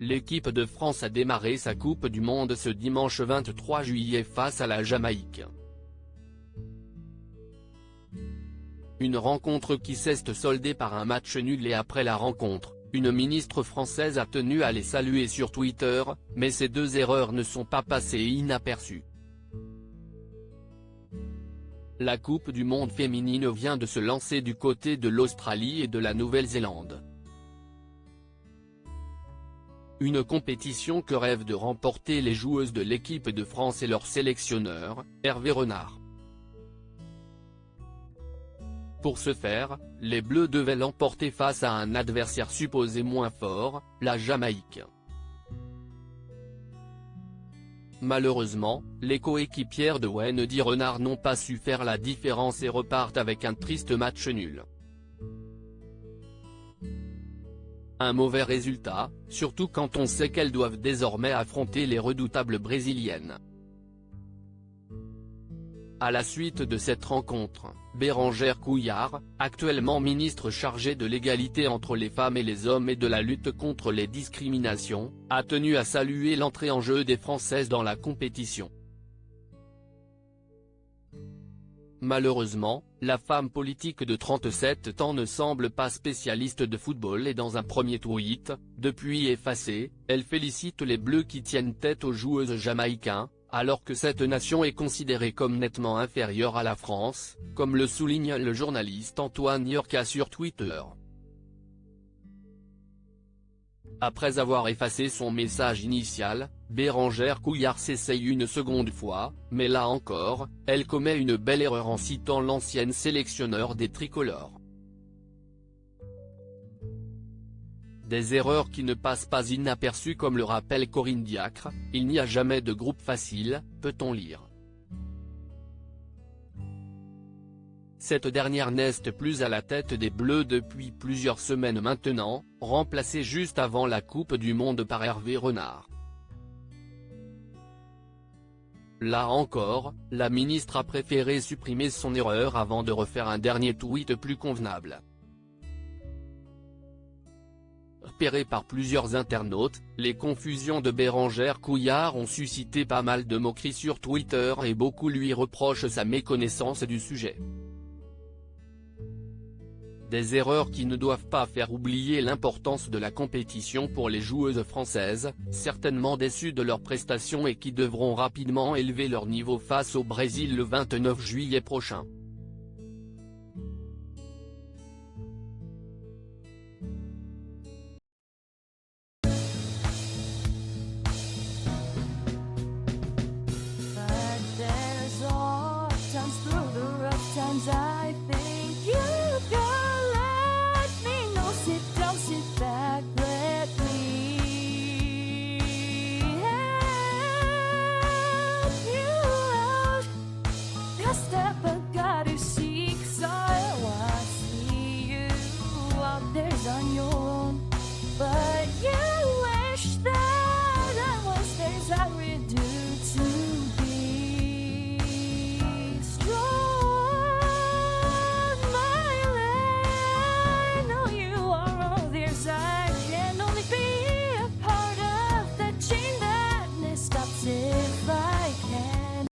l'équipe de France a démarré sa Coupe du Monde ce dimanche 23 juillet face à la Jamaïque. Une rencontre qui s'est soldée par un match nul et après la rencontre, une ministre française a tenu à les saluer sur Twitter, mais ces deux erreurs ne sont pas passées inaperçues. La Coupe du Monde féminine vient de se lancer du côté de l'Australie et de la Nouvelle-Zélande. Une compétition que rêvent de remporter les joueuses de l'équipe de France et leur sélectionneur, Hervé Renard. Pour ce faire, les Bleus devaient l'emporter face à un adversaire supposé moins fort, la Jamaïque. Malheureusement, les coéquipières de Wendy Renard n'ont pas su faire la différence et repartent avec un triste match nul. Un mauvais résultat, surtout quand on sait qu'elles doivent désormais affronter les redoutables brésiliennes. À la suite de cette rencontre, Bérengère Couillard, actuellement ministre chargée de l'égalité entre les femmes et les hommes et de la lutte contre les discriminations, a tenu à saluer l'entrée en jeu des Françaises dans la compétition. Malheureusement, la femme politique de 37 ans ne semble pas spécialiste de football et dans un premier tweet, depuis effacé, elle félicite les Bleus qui tiennent tête aux joueuses jamaïcains, alors que cette nation est considérée comme nettement inférieure à la France, comme le souligne le journaliste Antoine Yorca sur Twitter. Après avoir effacé son message initial, Bérengère Couillard s'essaye une seconde fois, mais là encore, elle commet une belle erreur en citant l'ancienne sélectionneur des tricolores. Des erreurs qui ne passent pas inaperçues comme le rappelle Corinne Diacre, il n'y a jamais de groupe facile, peut-on lire. Cette dernière n'est plus à la tête des Bleus depuis plusieurs semaines maintenant, remplacée juste avant la Coupe du Monde par Hervé Renard. Là encore, la ministre a préféré supprimer son erreur avant de refaire un dernier tweet plus convenable. Repérées par plusieurs internautes, les confusions de Bérengère Couillard ont suscité pas mal de moqueries sur Twitter et beaucoup lui reprochent sa méconnaissance du sujet. Des erreurs qui ne doivent pas faire oublier l'importance de la compétition pour les joueuses françaises, certainement déçues de leurs prestations et qui devront rapidement élever leur niveau face au Brésil le 29 juillet prochain. But there's all times through the rough times I think